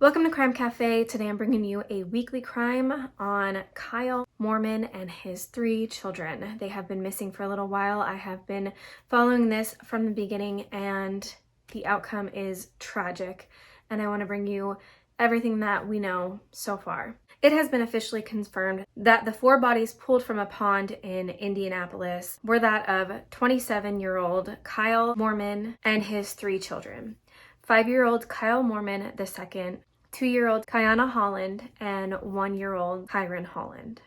Welcome to Crime Cafe. Today I'm bringing you a weekly crime on Kyle Moorman and his 3 children. They have been missing for a little while. I have been following this from the beginning and the outcome is tragic, and I want to bring you everything that we know so far. It has been officially confirmed that the 4 bodies pulled from a pond in Indianapolis were that of 27-year-old Kyle Moorman and his 3 children. 5-year-old Kyle Moorman II, 2-year-old Kiana Holland, and 1-year-old Kyron Holland.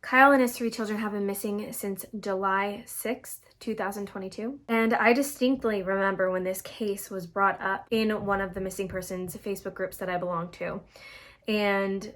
Kyle and his 3 children have been missing since July 6th, 2022. And I distinctly remember when this case was brought up in one of the missing persons Facebook groups that I belong to. And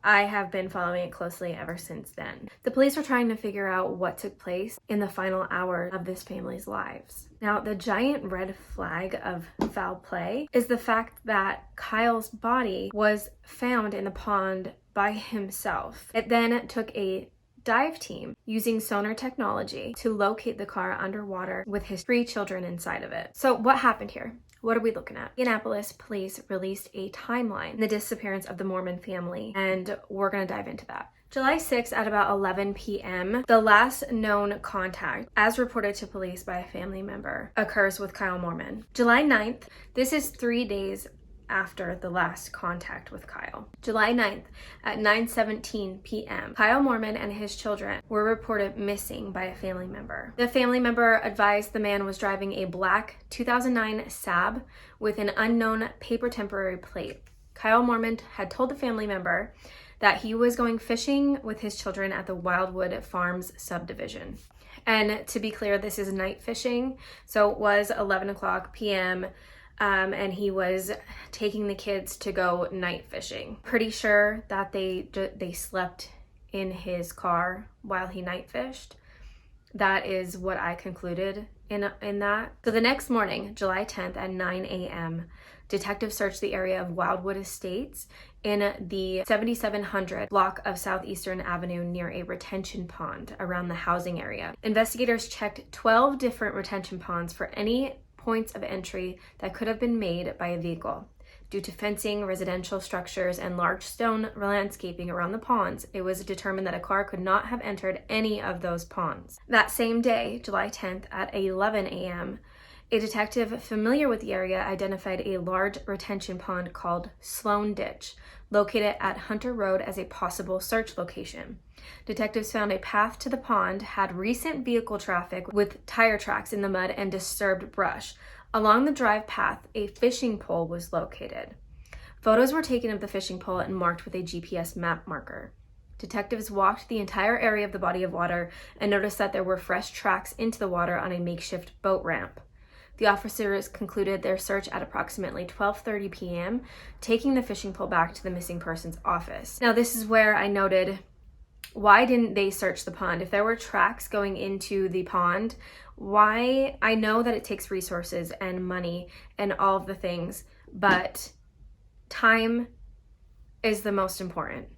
I have been following it closely ever since then. The police were trying to figure out what took place in the final hour of this family's lives. Now, the giant red flag of foul play is the fact that Kyle's body was found in the pond by himself. It then took a dive team using sonar technology to locate the car underwater with his 3 children inside of it. So what happened here? What are we looking at? Indianapolis police released a timeline, the disappearance of the Moorman family, and we're going to dive into that. July 6th at about 11 p.m., the last known contact, as reported to police by a family member, occurs with Kyle Moorman. July 9th, this is 3 days after the last contact with Kyle. July 9th at 9:17 p.m., Kyle Moorman and his children were reported missing by a family member. The family member advised the man was driving a black 2009 Saab with an unknown paper temporary plate. Kyle Moorman had told the family member that he was going fishing with his children at the Wildwood Farms subdivision. And to be clear, this is night fishing, so it was 11 o'clock p.m., and he was taking the kids to go night fishing. Pretty sure that they slept in his car while he night fished. That is what I concluded in that. So the next morning, July 10th at 9 a.m., detectives searched the area of Wildwood Estates in the 7700 block of Southeastern Avenue near a retention pond around the housing area. Investigators checked 12 different retention ponds for any points of entry that could have been made by a vehicle. Due to fencing, residential structures, and large stone landscaping around the ponds, it was determined that a car could not have entered any of those ponds. That same day, July 10th at 11 a.m., a detective familiar with the area identified a large retention pond called Sloan Ditch, located at Hunter Road as a possible search location. Detectives found a path to the pond had recent vehicle traffic with tire tracks in the mud and disturbed brush. Along the drive path, a fishing pole was located. Photos were taken of the fishing pole and marked with a GPS map marker. Detectives walked the entire area of the body of water and noticed that there were fresh tracks into the water on a makeshift boat ramp. The officers concluded their search at approximately 12:30 p.m., taking the fishing pole back to the missing person's office. Now, this is where I noted, why didn't they search the pond? If there were tracks going into the pond, why? I know that it takes resources and money and all of the things, but time is the most important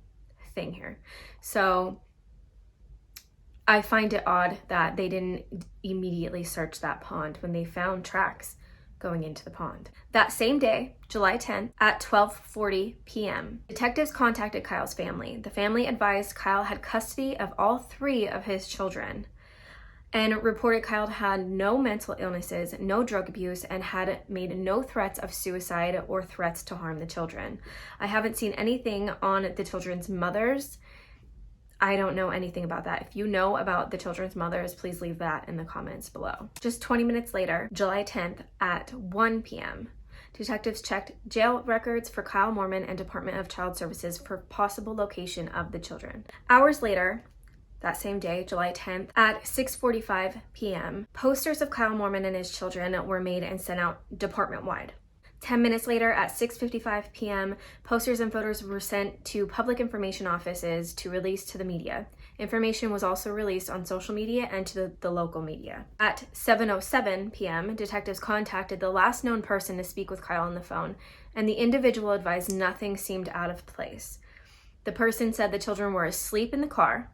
thing here. So I find it odd that they didn't immediately search that pond when they found tracks going into the pond. That same day, July 10th at 12:40 p.m., detectives contacted Kyle's family. The family advised Kyle had custody of all 3 of his children and reported Kyle had no mental illnesses, no drug abuse, and had made no threats of suicide or threats to harm the children. I haven't seen anything on the children's mothers. I don't know anything about that. If you know about the children's mothers, please leave that in the comments below. Just 20 minutes later, July 10th at 1 p.m., detectives checked jail records for Kyle Moorman and Department of Child Services for possible location of the children. Hours later, that same day, July 10th, at 6:45 p.m., posters of Kyle Moorman and his children were made and sent out department-wide. 10 minutes later, at 6:55 p.m., posters and photos were sent to public information offices to release to the media. Information was also released on social media and to the local media. At 7:07 p.m., detectives contacted the last known person to speak with Kyle on the phone, and the individual advised nothing seemed out of place. The person said the children were asleep in the car,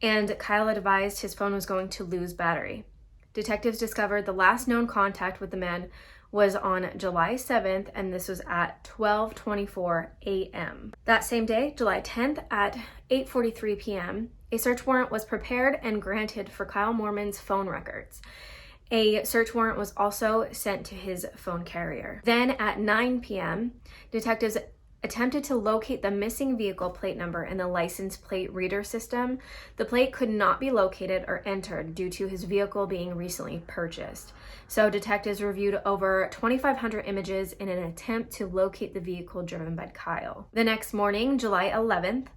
and Kyle advised his phone was going to lose battery. Detectives discovered the last known contact with the man was on July 7th, and this was at 12:24 a.m. That same day, July 10th at 8:43 p.m., a search warrant was prepared and granted for Kyle Moorman's phone records. A search warrant was also sent to his phone carrier. Then at 9 p.m., detectives attempted to locate the missing vehicle plate number in the license plate reader system. The plate could not be located or entered due to his vehicle being recently purchased. So detectives reviewed over 2,500 images in an attempt to locate the vehicle driven by Kyle. The next morning, July 11th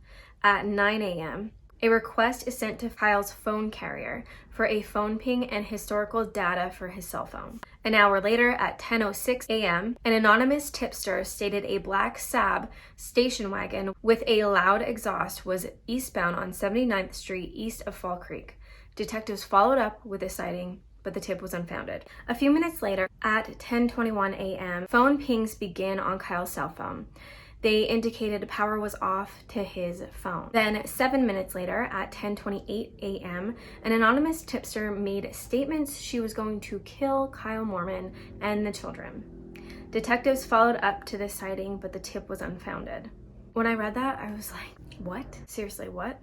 at 9 a.m., a request is sent to Kyle's phone carrier for a phone ping and historical data for his cell phone. An hour later, at 10:06 a.m., an anonymous tipster stated a black Saab station wagon with a loud exhaust was eastbound on 79th Street east of Fall Creek. Detectives followed up with a sighting, but the tip was unfounded. A few minutes later, at 10:21 a.m., phone pings began on Kyle's cell phone. They indicated power was off to his phone. Then 7 minutes later, at 10:28 a.m., an anonymous tipster made statements she was going to kill Kyle Moorman and the children. Detectives followed up to this sighting, but the tip was unfounded. When I read that, I was like, what? Seriously, what?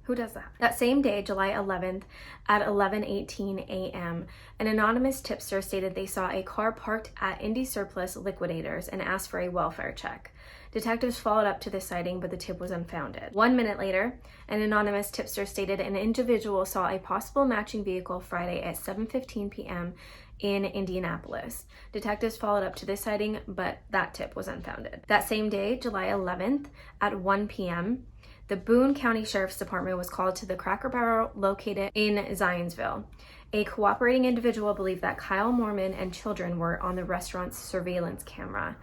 Who does that? That same day, July 11th, at 11:18 a.m., an anonymous tipster stated they saw a car parked at Indy Surplus Liquidators and asked for a welfare check. Detectives followed up to this sighting, but the tip was unfounded. 1 minute later, an anonymous tipster stated an individual saw a possible matching vehicle Friday at 7:15 p.m. in Indianapolis. Detectives followed up to this sighting, but that tip was unfounded. That same day, July 11th, at 1 p.m., the Boone County Sheriff's Department was called to the Cracker Barrel located in Zionsville. A cooperating individual believed that Kyle Moorman and children were on the restaurant's surveillance camera.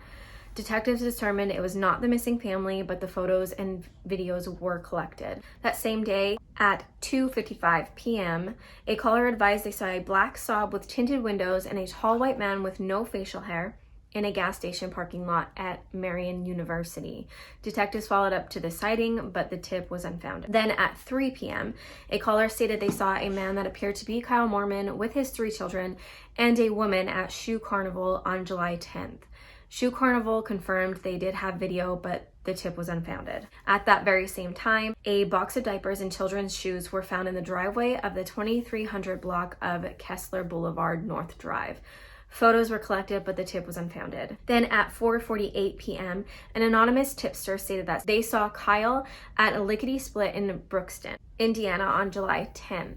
Detectives determined it was not the missing family, but the photos and videos were collected. That same day, at 2:55 p.m., a caller advised they saw a black Saab with tinted windows and a tall white man with no facial hair in a gas station parking lot at Marian University. Detectives followed up to the sighting, but the tip was unfounded. Then at 3 p.m., a caller stated they saw a man that appeared to be Kyle Moorman with his 3 children and a woman at Shoe Carnival on July 10th. Shoe Carnival confirmed they did have video, but the tip was unfounded. At that very same time, a box of diapers and children's shoes were found in the driveway of the 2300 block of Kessler Boulevard North Drive. Photos were collected, but the tip was unfounded. Then at 4:48 p.m., an anonymous tipster stated that they saw Kyle at a lickety split in Brookston, Indiana on July 10th.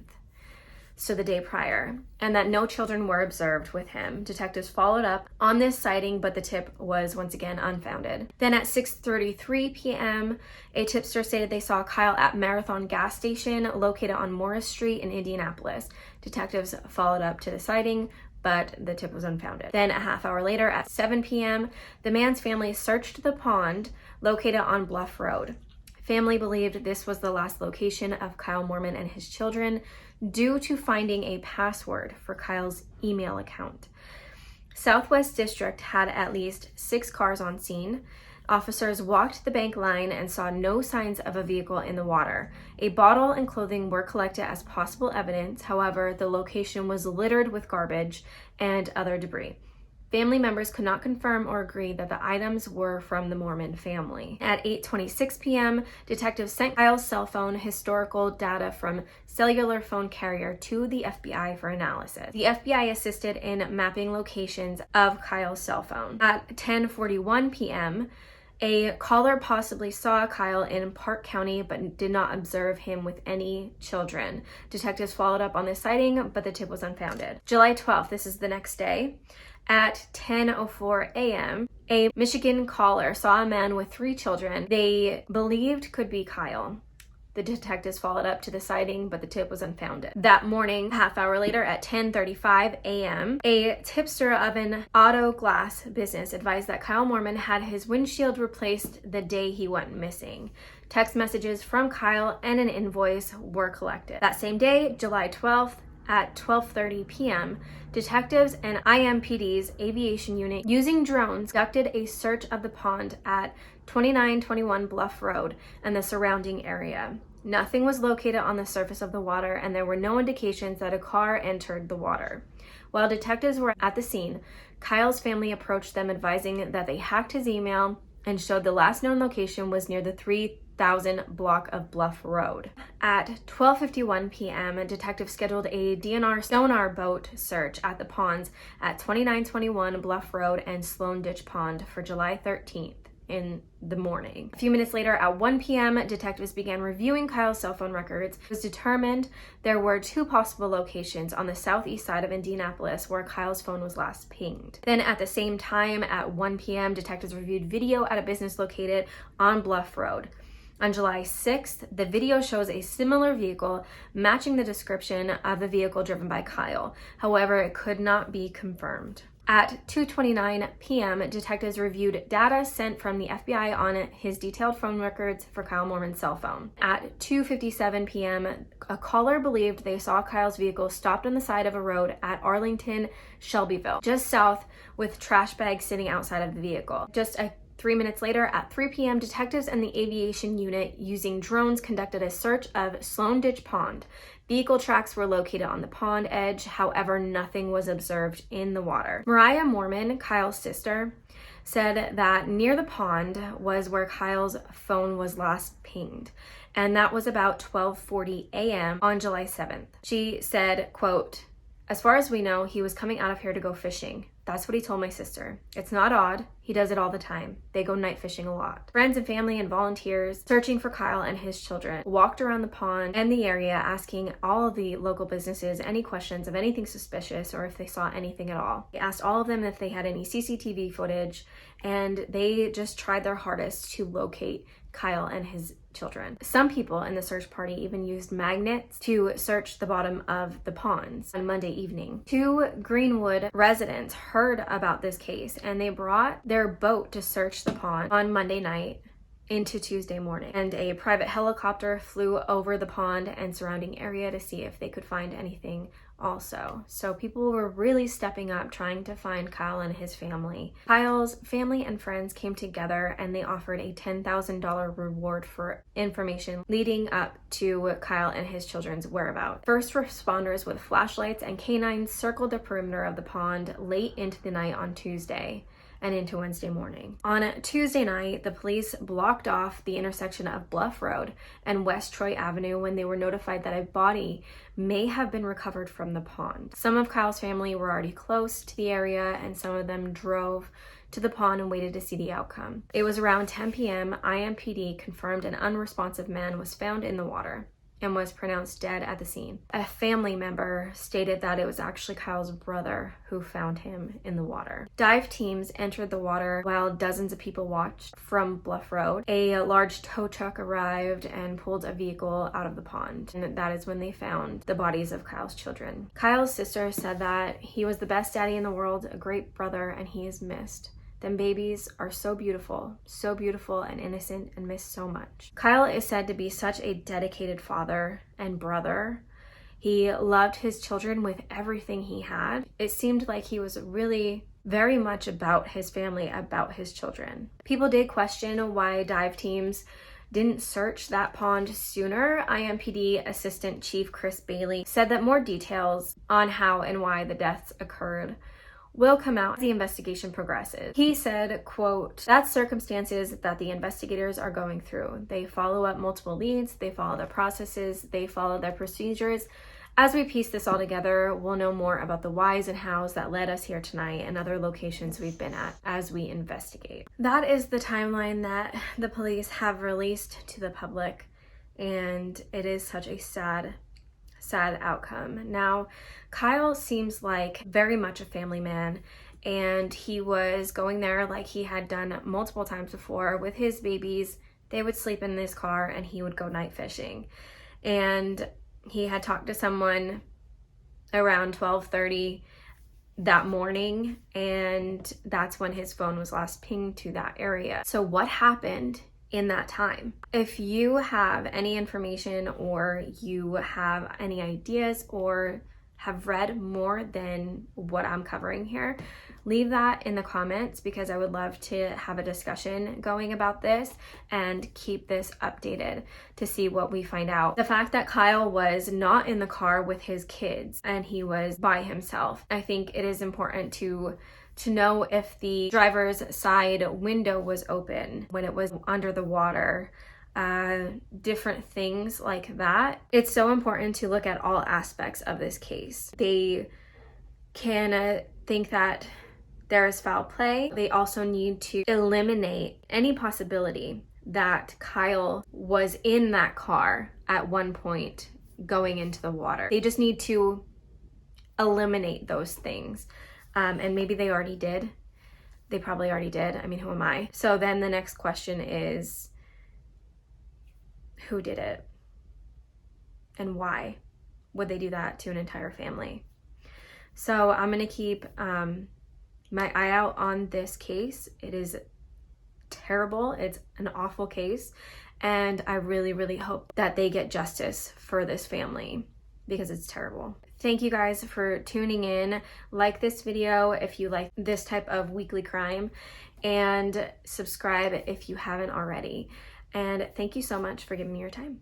So the day prior, and that no children were observed with him. Detectives followed up on this sighting, but the tip was once again unfounded. Then at 6:33 p.m., a tipster stated they saw Kyle at Marathon gas station located on Morris Street in Indianapolis. Detectives followed up to the sighting, but the tip was unfounded. Then a half hour later at 7 p.m., the man's family searched the pond located on Bluff Road. Family believed this was the last location of Kyle Moorman and his children due to finding a password for Kyle's email account. Southwest District had at least 6 cars on scene. Officers walked the bank line and saw no signs of a vehicle in the water. A bottle and clothing were collected as possible evidence. However, the location was littered with garbage and other debris. Family members could not confirm or agree that the items were from the Moorman family. At 8:26 p.m., detectives sent Kyle's cell phone historical data from cellular phone carrier to the FBI for analysis. The FBI assisted in mapping locations of Kyle's cell phone. At 10:41 p.m., a caller possibly saw Kyle in Park County but did not observe him with any children. Detectives followed up on this sighting, but the tip was unfounded. July 12th, this is the next day. At 10:04 a.m., a Michigan caller saw a man with 3 children they believed could be Kyle. The detectives followed up to the sighting, but the tip was unfounded. That morning, half hour later at 10:35 a.m., a tipster of an auto glass business advised that Kyle Moorman had his windshield replaced the day he went missing. Text messages from Kyle and an invoice were collected. That same day, July 12th, at 12:30 p.m., detectives and IMPD's aviation unit using drones conducted a search of the pond at 2921 Bluff Road and the surrounding area. Nothing was located on the surface of the water, and there were no indications that a car entered the water. While detectives were at the scene, Kyle's family approached them advising that they hacked his email and showed the last known location was near the 3000 block of Bluff Road. At 12:51 p.m., detectives scheduled a DNR sonar boat search at the ponds at 2921 Bluff Road and Sloan Ditch Pond for July 13th. In the morning. A few minutes later at 1 p.m., detectives began reviewing Kyle's cell phone records. It was determined there were 2 possible locations on the southeast side of Indianapolis where Kyle's phone was last pinged. Then at the same time at 1 p.m., detectives reviewed video at a business located on Bluff Road. On July 6th, the video shows a similar vehicle matching the description of the vehicle driven by Kyle. However, it could not be confirmed. At 2:29 p.m., detectives reviewed data sent from the FBI on his detailed phone records for Kyle Moorman's cell phone. At 2:57 p.m., a caller believed they saw Kyle's vehicle stopped on the side of a road at Arlington, Shelbyville, just south, with trash bags sitting outside of the vehicle. 3 minutes later, at 3 p.m., detectives and the aviation unit using drones conducted a search of Sloan Ditch Pond. Vehicle tracks were located on the pond edge, however, nothing was observed in the water. Mariah Moorman, Kyle's sister, said that near the pond was where Kyle's phone was last pinged, and that was about 12:40 a.m. on July 7th. She said, quote, "As far as we know, he was coming out of here to go fishing. That's what he told my sister. It's not odd. He does it all the time. They go night fishing a lot." Friends and family and volunteers searching for Kyle and his children walked around the pond and the area, asking all of the local businesses any questions of anything suspicious or if they saw anything at all. They asked all of them if they had any CCTV footage, and they just tried their hardest to locate Kyle and his children. Some people in the search party even used magnets to search the bottom of the ponds on Monday evening. 2 Greenwood residents heard about this case, and they brought their boat to search the pond on Monday night into Tuesday morning, and a private helicopter flew over the pond and surrounding area to see if they could find anything also. So people were really stepping up trying to find Kyle and his family. Kyle's family and friends came together and they offered a $10,000 reward for information leading up to Kyle and his children's whereabouts. First responders with flashlights and canines circled the perimeter of the pond late into the night on Tuesday and into Wednesday morning. On Tuesday night, the police blocked off the intersection of Bluff Road and West Troy Avenue when they were notified that a body may have been recovered from the pond. Some of Kyle's family were already close to the area, and some of them drove to the pond and waited to see the outcome. It was around 10 p.m. IMPD confirmed an unresponsive man was found in the water and was pronounced dead at the scene. A family member stated that it was actually Kyle's brother who found him in the water. Dive teams entered the water while dozens of people watched from Bluff Road. A large tow truck arrived and pulled a vehicle out of the pond, and that is when they found the bodies of Kyle's children. Kyle's sister said that he was the best daddy in the world, a great brother, and he is missed. Them babies are so beautiful and innocent and miss so much. Kyle is said to be such a dedicated father and brother. He loved his children with everything he had. It seemed like he was really very much about his family, about his children. People did question why dive teams didn't search that pond sooner. IMPD Assistant Chief Chris Bailey said that more details on how and why the deaths occurred will come out as the investigation progresses. He said, quote, "That's circumstances that the investigators are going through. They follow up multiple leads, they follow their processes, they follow their procedures. As we piece this all together, we'll know more about the whys and hows that led us here tonight and other locations we've been at as we investigate." That is the timeline that the police have released to the public, and it is such a sad outcome. Now, Kyle seems like very much a family man, and he was going there like he had done multiple times before with his babies. They would sleep in his car and he would go night fishing. And he had talked to someone around 12:30 that morning, and that's when his phone was last pinged to that area. So what happened in that time? If you have any information or you have any ideas or have read more than what I'm covering here, leave that in the comments because I would love to have a discussion going about this and keep this updated to see what we find out. The fact that Kyle was not in the car with his kids and he was by himself, I think it is important to know if the driver's side window was open when it was under the water, different things like that. It's so important to look at all aspects of this case. They can think that there is foul play. They also need to eliminate any possibility that Kyle was in that car at one point going into the water. They just need to eliminate those things. And maybe they already did. They probably already did. I mean, who am I? So then the next question is, who did it? And why would they do that to an entire family? So I'm gonna keep my eye out on this case. It is terrible. It's an awful case. And I really, really hope that they get justice for this family because it's terrible. Thank you guys for tuning in. Like this video if you like this type of weekly crime, and subscribe if you haven't already. And thank you so much for giving me your time.